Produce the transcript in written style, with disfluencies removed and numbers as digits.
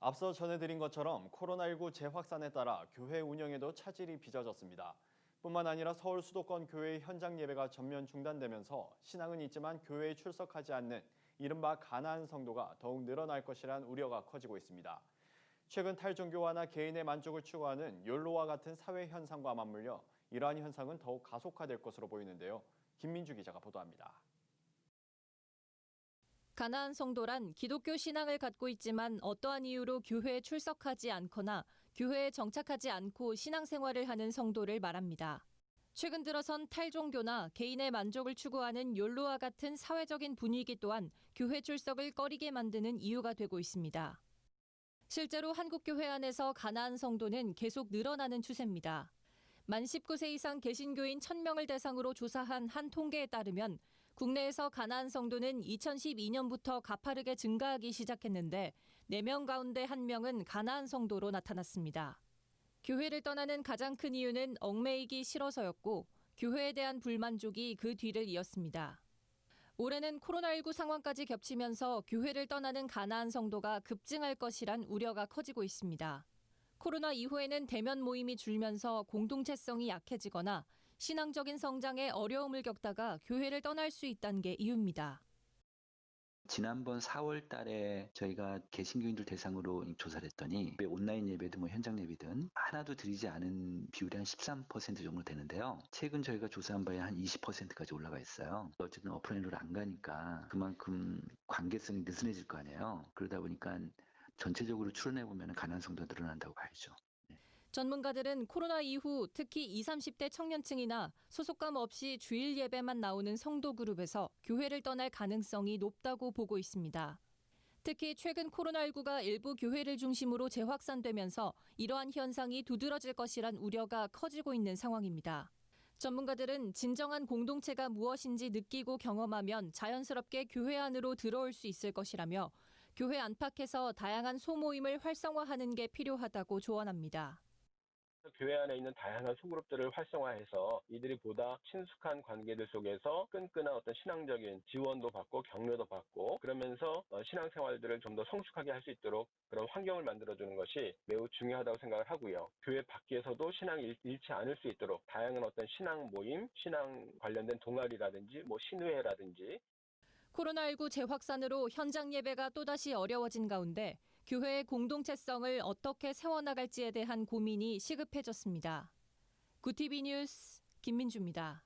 앞서 전해드린 것처럼 코로나19 재확산에 따라 교회 운영에도 차질이 빚어졌습니다. 뿐만 아니라 서울 수도권 교회 현장 예배가 전면 중단되면서 신앙은 있지만 교회에 출석하지 않는 이른바 가나안 성도가 더욱 늘어날 것이란 우려가 커지고 있습니다. 최근 탈종교화나 개인의 만족을 추구하는 욜로와 같은 사회 현상과 맞물려 이러한 현상은 더욱 가속화될 것으로 보이는데요. 김민주 기자가 보도합니다. 가나안 성도란 기독교 신앙을 갖고 있지만 어떠한 이유로 교회에 출석하지 않거나 교회에 정착하지 않고 신앙생활을 하는 성도를 말합니다. 최근 들어선 탈종교나 개인의 만족을 추구하는 욜로와 같은 사회적인 분위기 또한 교회 출석을 꺼리게 만드는 이유가 되고 있습니다. 실제로 한국 교회 안에서 가나안 성도는 계속 늘어나는 추세입니다. 만 19세 이상 개신교인 1,000명을 대상으로 조사한 한 통계에 따르면 국내에서 가나안 성도는 2012년부터 가파르게 증가하기 시작했는데 4명 가운데 1명은 가나안 성도로 나타났습니다. 교회를 떠나는 가장 큰 이유는 얽매이기 싫어서였고 교회에 대한 불만족이 그 뒤를 이었습니다. 올해는 코로나19 상황까지 겹치면서 교회를 떠나는 가나안 성도가 급증할 것이란 우려가 커지고 있습니다. 코로나 이후에는 대면 모임이 줄면서 공동체성이 약해지거나 신앙적인 성장에 어려움을 겪다가 교회를 떠날 수 있다는 게 이유입니다. 지난번 4월 달에 저희가 개신교인들 대상으로 조사를 했더니 온라인 예배든 현장 예배든 하나도 드리지 않은 비율이 한 13% 정도 되는데요. 최근 저희가 조사한 바에 한 20%까지 올라가 있어요. 어쨌든 오프라인으로 안 가니까 그만큼 관계성이 느슨해질 거 아니에요. 그러다 보니까 전체적으로 추론해보면 가난한 성도가 늘어난다고 봐야죠. 전문가들은 코로나 이후 특히 20, 30대 청년층이나 소속감 없이 주일 예배만 나오는 성도 그룹에서 교회를 떠날 가능성이 높다고 보고 있습니다. 특히 최근 코로나19가 일부 교회를 중심으로 재확산되면서 이러한 현상이 두드러질 것이란 우려가 커지고 있는 상황입니다. 전문가들은 진정한 공동체가 무엇인지 느끼고 경험하면 자연스럽게 교회 안으로 들어올 수 있을 것이라며 교회 안팎에서 다양한 소모임을 활성화하는 게 필요하다고 조언합니다. 교회 안에 있는 다양한 소그룹들을 활성화해서 이들이 보다 친숙한 관계들 속에서 끈끈한 어떤 신앙적인 지원도 받고 격려도 받고 그러면서 신앙생활들을 좀 더 성숙하게 할 수 있도록 그런 환경을 만들어주는 것이 매우 중요하다고 생각을 하고요. 교회 밖에서도 신앙이 잃지 않을 수 있도록 다양한 어떤 신앙 모임, 신앙 관련된 동아리라든지 신회라든지 코로나19 재확산으로 현장 예배가 또다시 어려워진 가운데 교회의 공동체성을 어떻게 세워나갈지에 대한 고민이 시급해졌습니다. 구티비 뉴스 김민주입니다.